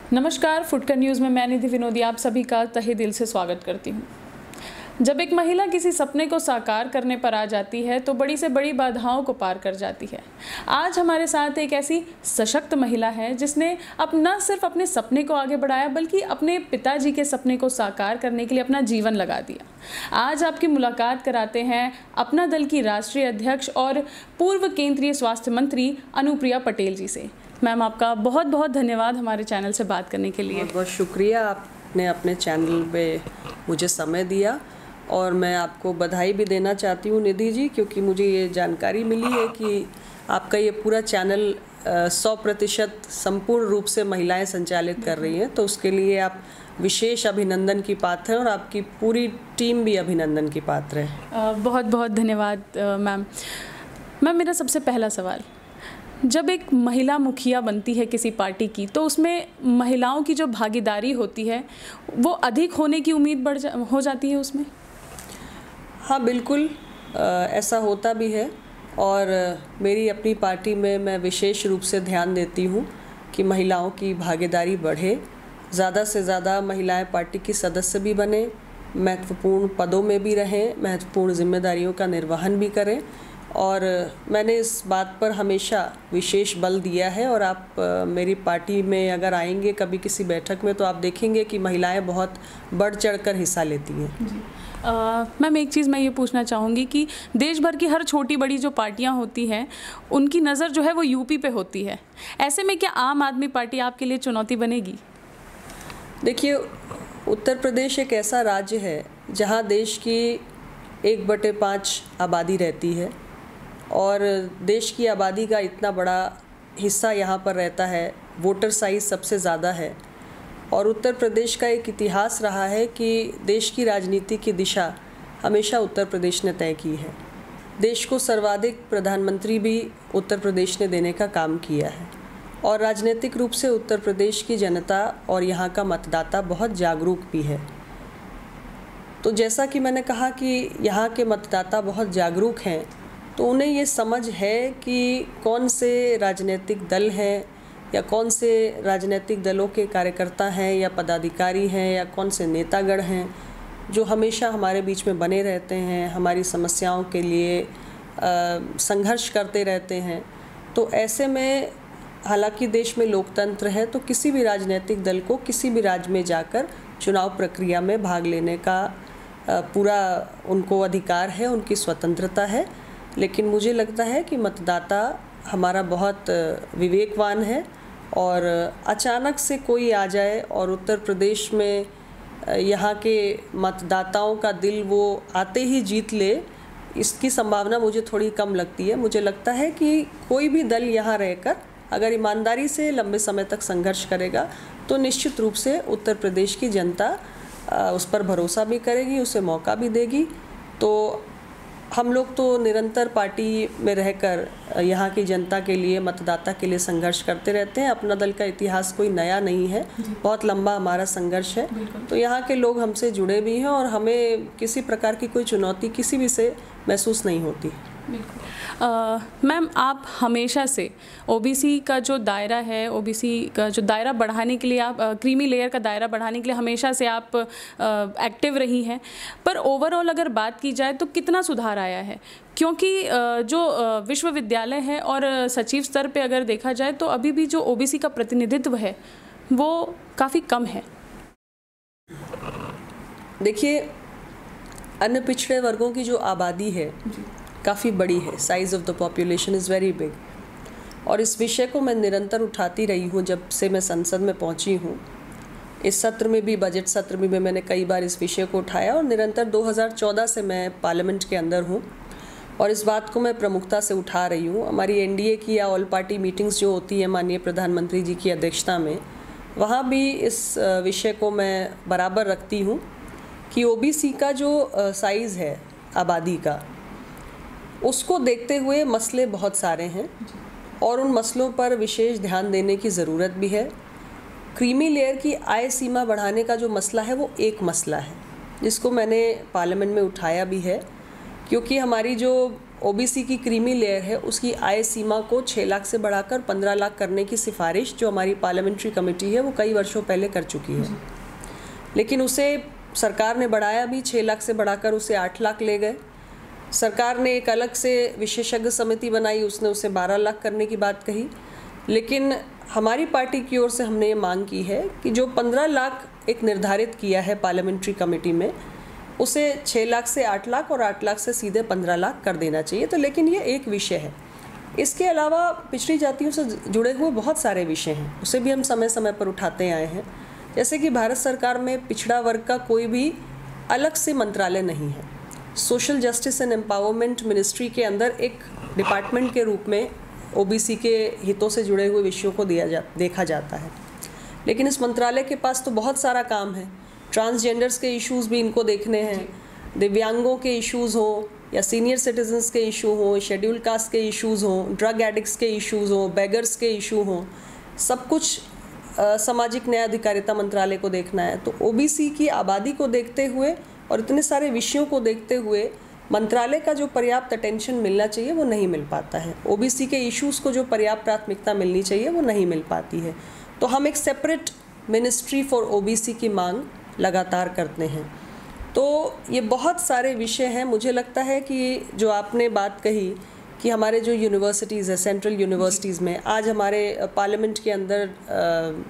नमस्कार, फुटकर न्यूज़ में मैं निधि विनोदी आप सभी का तहे दिल से स्वागत करती हूँ। जब एक महिला किसी सपने को साकार करने पर आ जाती है तो बड़ी से बड़ी बाधाओं को पार कर जाती है। आज हमारे साथ एक ऐसी सशक्त महिला है जिसने न सिर्फ अपने सपने को आगे बढ़ाया बल्कि अपने पिताजी के सपने को साकार करने के लिए अपना जीवन लगा दिया। आज आपकी मुलाकात कराते हैं अपना दल की राष्ट्रीय अध्यक्ष और पूर्व केंद्रीय स्वास्थ्य मंत्री अनुप्रिया पटेल जी से। मैम, आपका बहुत बहुत धन्यवाद हमारे चैनल से बात करने के लिए। बहुत बहुत शुक्रिया, आपने अपने चैनल पे मुझे समय दिया और मैं आपको बधाई भी देना चाहती हूँ निधि जी, क्योंकि मुझे ये जानकारी मिली है कि आपका ये पूरा चैनल 100% संपूर्ण रूप से महिलाएं संचालित कर रही हैं, तो उसके लिए आप विशेष अभिनंदन की पात्र हैं और आपकी पूरी टीम भी अभिनंदन की पात्र है। बहुत बहुत धन्यवाद मैम। मेरा सबसे पहला सवाल, जब एक महिला मुखिया बनती है किसी पार्टी की तो उसमें महिलाओं की जो भागीदारी होती है वो अधिक होने की उम्मीद हो जाती है उसमें? हाँ बिल्कुल, ऐसा होता भी है और मेरी अपनी पार्टी में मैं विशेष रूप से ध्यान देती हूँ कि महिलाओं की भागीदारी बढ़े, ज़्यादा से ज़्यादा महिलाएं पार्टी की सदस्य भी बने, महत्वपूर्ण पदों में भी रहें, महत्वपूर्ण जिम्मेदारियों का निर्वहन भी करें। और मैंने इस बात पर हमेशा विशेष बल दिया है और आप मेरी पार्टी में अगर आएंगे कभी किसी बैठक में तो आप देखेंगे कि महिलाएं बहुत बढ़ चढ़कर हिस्सा लेती हैं। मैम, एक चीज़ मैं ये पूछना चाहूँगी कि देश भर की हर छोटी बड़ी जो पार्टियाँ होती हैं उनकी नज़र जो है वो यूपी पे होती है। ऐसे में क्या आम आदमी पार्टी आपके लिए चुनौती बनेगी? देखिए, उत्तर प्रदेश एक ऐसा राज्य है जहाँ देश की 1/5 आबादी रहती है और देश की आबादी का इतना बड़ा हिस्सा यहाँ पर रहता है, वोटर साइज़ सबसे ज़्यादा है और उत्तर प्रदेश का एक इतिहास रहा है कि देश की राजनीति की दिशा हमेशा उत्तर प्रदेश ने तय की है। देश को सर्वाधिक प्रधानमंत्री भी उत्तर प्रदेश ने देने का काम किया है और राजनीतिक रूप से उत्तर प्रदेश की जनता और यहाँ का मतदाता बहुत जागरूक भी है। तो जैसा कि मैंने कहा कि यहाँ के मतदाता बहुत जागरूक हैं, तो उन्हें ये समझ है कि कौन से राजनीतिक दल हैं या कौन से राजनीतिक दलों के कार्यकर्ता हैं या पदाधिकारी हैं या कौन से नेतागण हैं जो हमेशा हमारे बीच में बने रहते हैं, हमारी समस्याओं के लिए संघर्ष करते रहते हैं। तो ऐसे में हालांकि देश में लोकतंत्र है तो किसी भी राजनीतिक दल को किसी भी राज्य में जाकर चुनाव प्रक्रिया में भाग लेने का पूरा उनको अधिकार है, उनकी स्वतंत्रता है। लेकिन मुझे लगता है कि मतदाता हमारा बहुत विवेकवान है और अचानक से कोई आ जाए और उत्तर प्रदेश में यहाँ के मतदाताओं का दिल वो आते ही जीत ले, इसकी संभावना मुझे थोड़ी कम लगती है। मुझे लगता है कि कोई भी दल यहाँ रहकर अगर ईमानदारी से लंबे समय तक संघर्ष करेगा तो निश्चित रूप से उत्तर प्रदेश की जनता उस पर भरोसा भी करेगी, उसे मौका भी देगी। तो हम लोग तो निरंतर पार्टी में रहकर यहाँ की जनता के लिए, मतदाता के लिए संघर्ष करते रहते हैं। अपना दल का इतिहास कोई नया नहीं है, बहुत लंबा हमारा संघर्ष है। तो यहाँ के लोग हमसे जुड़े भी हैं और हमें किसी प्रकार की कोई चुनौती किसी भी से महसूस नहीं होती। मैम, आप हमेशा से ओबीसी का जो दायरा है, ओबीसी का जो दायरा बढ़ाने के लिए आप क्रीमी लेयर का दायरा बढ़ाने के लिए हमेशा से आप एक्टिव रही हैं, पर ओवरऑल अगर बात की जाए तो कितना सुधार आया है? क्योंकि जो विश्वविद्यालय है और सचिव स्तर पे अगर देखा जाए तो अभी भी जो ओबीसी का प्रतिनिधित्व है वो काफ़ी कम है। देखिए, अन्य पिछड़े वर्गों की जो आबादी है काफ़ी बड़ी है, size of the population is very big, और इस विषय को मैं निरंतर उठाती रही हूँ जब से मैं संसद में पहुँची हूँ। इस सत्र में भी, बजट सत्र में भी मैंने कई बार इस विषय को उठाया और निरंतर 2014 से मैं पार्लियामेंट के अंदर हूँ और इस बात को मैं प्रमुखता से उठा रही हूँ। हमारी एनडीए की या ऑल पार्टी मीटिंग्स जो होती है माननीय प्रधानमंत्री जी की अध्यक्षता में, वहाँ भी इस विषय को मैं बराबर रखती हूँ कि ओबीसी का जो साइज़ है आबादी का, उसको देखते हुए मसले बहुत सारे हैं और उन मसलों पर विशेष ध्यान देने की ज़रूरत भी है। क्रीमी लेयर की आय सीमा बढ़ाने का जो मसला है वो एक मसला है जिसको मैंने पार्लियामेंट में उठाया भी है, क्योंकि हमारी जो ओबीसी की क्रीमी लेयर है उसकी आय सीमा को 6 लाख से बढ़ाकर 15 लाख करने की सिफारिश जो हमारी पार्लियामेंट्री कमेटी है वो कई वर्षों पहले कर चुकी है, लेकिन उसे सरकार ने बढ़ाया भी, 6 लाख से बढ़ाकर उसे 8 लाख ले गए। सरकार ने एक अलग से विशेषज्ञ समिति बनाई, उसने उसे 12 लाख करने की बात कही, लेकिन हमारी पार्टी की ओर से हमने ये मांग की है कि जो 15 लाख एक निर्धारित किया है पार्लियामेंट्री कमेटी में, उसे 6 लाख से 8 लाख और 8 लाख से सीधे 15 लाख कर देना चाहिए। तो लेकिन ये एक विषय है, इसके अलावा पिछड़ी जातियों से जुड़े हुए बहुत सारे विषय हैं, उसे भी हम समय समय पर उठाते आए हैं। जैसे कि भारत सरकार में पिछड़ा वर्ग का कोई भी अलग से मंत्रालय नहीं है। Social justice and empowerment ministry के अंदर एक डिपार्टमेंट के रूप में ओबीसी के हितों से जुड़े हुए विषयों को देखा जाता है, लेकिन इस मंत्रालय के पास तो बहुत सारा काम है। ट्रांसजेंडर्स के इश्यूज़ भी इनको देखने हैं, दिव्यांगों के इश्यूज़ हों या सीनियर सिटीजन्स के इशू हों, शेड्यूल कास्ट के इश्यूज़ हों, ड्रग एडिक्ट्स के इश्यूज़ हों, बेगर्स के इशू हों, सब कुछ सामाजिक न्याय अधिकारिता मंत्रालय को देखना है। तो ओबीसी की आबादी को देखते हुए और इतने सारे विषयों को देखते हुए मंत्रालय का जो पर्याप्त अटेंशन मिलना चाहिए वो नहीं मिल पाता है। ओबीसी के इश्यूज़ को जो पर्याप्त प्राथमिकता मिलनी चाहिए वो नहीं मिल पाती है। तो हम एक सेपरेट मिनिस्ट्री फॉर ओबीसी की मांग लगातार करते हैं। तो ये बहुत सारे विषय हैं। मुझे लगता है कि जो आपने बात कही कि हमारे जो यूनिवर्सिटीज़ है, सेंट्रल यूनिवर्सिटीज़ में आज हमारे पार्लियामेंट के अंदर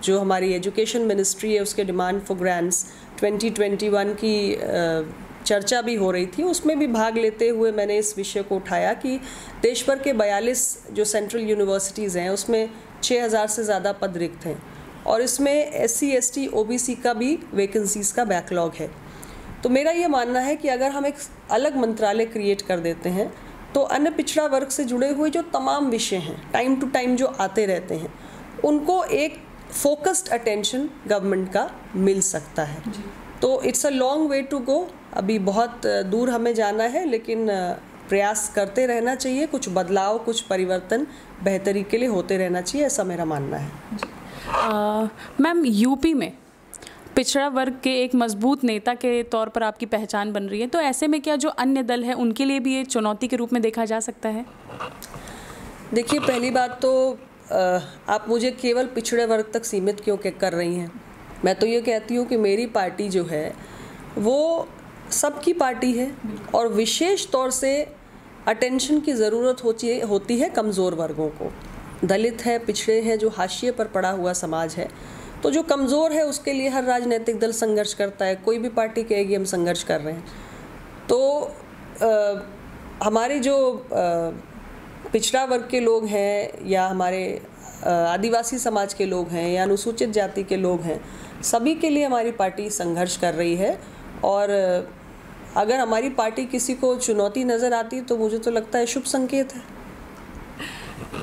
जो हमारी एजुकेशन मिनिस्ट्री है उसके डिमांड फॉर ग्रांट्स 2021 की चर्चा भी हो रही थी। उसमें भी भाग लेते हुए मैंने इस विषय को उठाया कि देश भर के 42 जो सेंट्रल यूनिवर्सिटीज़ हैं उसमें 6000 से ज़्यादा पद रिक्त हैं और इसमें SC ST OBC का भी वैकेंसीज़ का बैकलॉग है। तो मेरा ये मानना है कि अगर हम एक अलग मंत्रालय क्रिएट कर देते हैं तो अन्य पिछड़ा वर्ग से जुड़े हुए जो तमाम विषय हैं टाइम टू टाइम जो आते रहते हैं उनको एक फोकस्ड अटेंशन गवर्नमेंट का मिल सकता है। तो it's a long way to go, अभी बहुत दूर हमें जाना है, लेकिन प्रयास करते रहना चाहिए। कुछ बदलाव, कुछ परिवर्तन बेहतरी के लिए होते रहना चाहिए, ऐसा मेरा मानना है। मैम, यूपी में पिछड़ा वर्ग के एक मजबूत नेता के तौर पर आपकी पहचान बन रही है, तो ऐसे में क्या जो अन्य दल है उनके लिए भी ये चुनौती के रूप में देखा जा सकता है? देखिए, पहली बात तो आप मुझे केवल पिछड़े वर्ग तक सीमित क्यों कर रही हैं? मैं तो ये कहती हूँ कि मेरी पार्टी जो है वो सबकी पार्टी है और विशेष तौर से अटेंशन की ज़रूरत होती है कमज़ोर वर्गों को। दलित है, पिछड़े हैं, जो हाशिए पर पड़ा हुआ समाज है। तो जो कमज़ोर है उसके लिए हर राजनीतिक दल संघर्ष करता है, कोई भी पार्टी कहेगी हम संघर्ष कर रहे हैं। तो हमारे जो पिछड़ा वर्ग के लोग हैं या हमारे आदिवासी समाज के लोग हैं या अनुसूचित जाति के लोग हैं, सभी के लिए हमारी पार्टी संघर्ष कर रही है। और अगर हमारी पार्टी किसी को चुनौती नज़र आती तो मुझे तो लगता है शुभ संकेत है।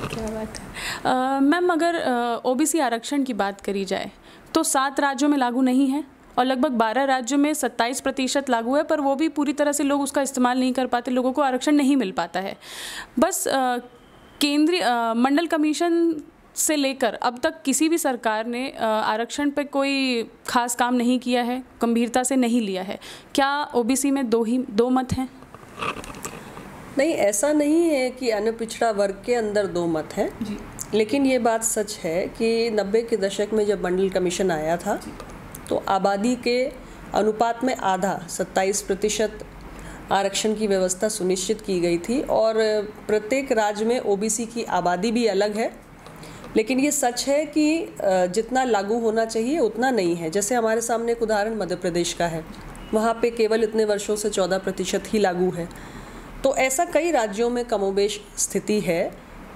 क्या बात है। मैम, अगर ओबीसी आरक्षण की बात करी जाए तो 7 राज्यों में लागू नहीं है और लगभग 12 राज्यों में 27% लागू है, पर वो भी पूरी तरह से लोग उसका इस्तेमाल नहीं कर पाते, लोगों को आरक्षण नहीं मिल पाता है। बस केंद्रीय मंडल कमीशन से लेकर अब तक किसी भी सरकार ने आरक्षण पे कोई खास काम नहीं किया है, गंभीरता से नहीं लिया है। क्या ओबीसी में दो मत हैं? नहीं, ऐसा नहीं है कि अन्य पिछड़ा वर्ग के अंदर 2 मत हैं, लेकिन ये बात सच है कि 90 के दशक में जब मंडल कमीशन आया था तो आबादी के अनुपात में आधा 27% आरक्षण की व्यवस्था सुनिश्चित की गई थी और प्रत्येक राज्य में ओबीसी की आबादी भी अलग है। लेकिन ये सच है कि जितना लागू होना चाहिए उतना नहीं है। जैसे हमारे सामने एक उदाहरण मध्य प्रदेश का है, वहाँ पे केवल इतने वर्षों से 14% ही लागू है। तो ऐसा कई राज्यों में कमोबेश स्थिति है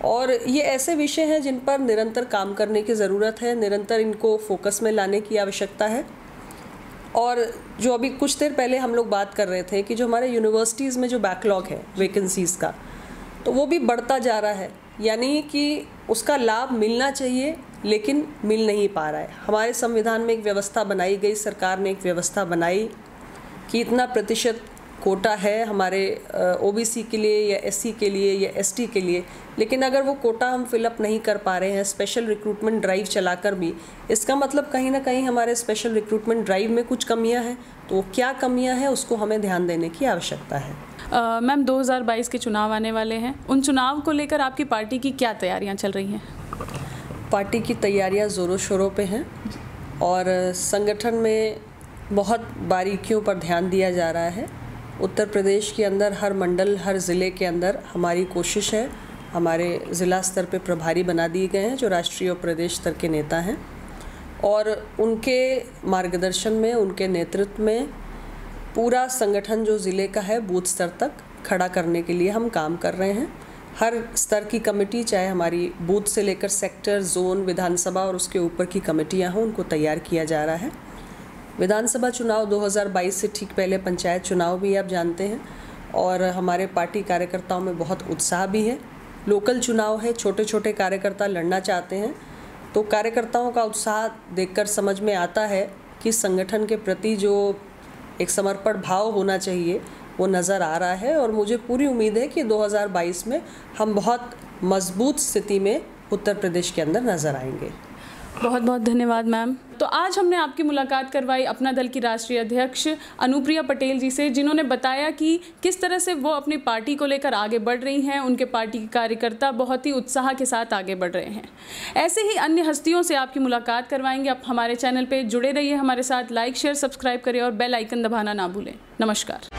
और ये ऐसे विषय हैं जिन पर निरंतर काम करने की ज़रूरत है, निरंतर इनको फोकस में लाने की आवश्यकता है। और जो अभी कुछ देर पहले हम लोग बात कर रहे थे कि जो हमारे यूनिवर्सिटीज़ में जो बैकलॉग है वैकेंसीज़ का, तो वो भी बढ़ता जा रहा है, यानी कि उसका लाभ मिलना चाहिए लेकिन मिल नहीं पा रहा है। हमारे संविधान में एक व्यवस्था बनाई गई, सरकार ने एक व्यवस्था बनाई कि इतना प्रतिशत कोटा है हमारे ओबीसी के लिए या एससी के लिए या एसटी के लिए, लेकिन अगर वो कोटा हम फिलअप नहीं कर पा रहे हैं स्पेशल रिक्रूटमेंट ड्राइव चलाकर भी, इसका मतलब कहीं ना कहीं हमारे स्पेशल रिक्रूटमेंट ड्राइव में कुछ कमियां हैं। तो क्या कमियां हैं उसको हमें ध्यान देने की आवश्यकता है। मैम 2022 के चुनाव आने वाले हैं, उन चुनाव को लेकर आपकी पार्टी की क्या तैयारियां चल रही हैं? पार्टी की तैयारियां ज़ोरों शोरों पे हैं और संगठन में बहुत बारीकियों पर ध्यान दिया जा रहा है। उत्तर प्रदेश के अंदर हर मंडल, हर ज़िले के अंदर हमारी कोशिश है, हमारे ज़िला स्तर पे प्रभारी बना दिए गए हैं जो राष्ट्रीय और प्रदेश स्तर के नेता हैं, और उनके मार्गदर्शन में, उनके नेतृत्व में पूरा संगठन जो ज़िले का है बूथ स्तर तक खड़ा करने के लिए हम काम कर रहे हैं। हर स्तर की कमेटी, चाहे हमारी बूथ से लेकर सेक्टर, जोन, विधानसभा और उसके ऊपर की कमेटियां हों, उनको तैयार किया जा रहा है। विधानसभा चुनाव 2022 से ठीक पहले पंचायत चुनाव भी आप जानते हैं और हमारे पार्टी कार्यकर्ताओं में बहुत उत्साह भी है। लोकल चुनाव है, छोटे छोटे कार्यकर्ता लड़ना चाहते हैं, तो कार्यकर्ताओं का उत्साह देखकर समझ में आता है कि संगठन के प्रति जो एक समर्पण भाव होना चाहिए वो नज़र आ रहा है और मुझे पूरी उम्मीद है कि 2022 में हम बहुत मजबूत स्थिति में उत्तर प्रदेश के अंदर नज़र आएंगे। बहुत बहुत धन्यवाद मैम। तो आज हमने आपकी मुलाकात करवाई अपना दल की राष्ट्रीय अध्यक्ष अनुप्रिया पटेल जी से, जिन्होंने बताया कि किस तरह से वो अपनी पार्टी को लेकर आगे बढ़ रही हैं। उनके पार्टी के कार्यकर्ता बहुत ही उत्साह के साथ आगे बढ़ रहे हैं। ऐसे ही अन्य हस्तियों से आपकी मुलाकात करवाएंगे। आप हमारे चैनल पर जुड़े रहिए, हमारे साथ लाइक, शेयर, सब्सक्राइब करें और बेल आइकन दबाना ना भूलें। नमस्कार।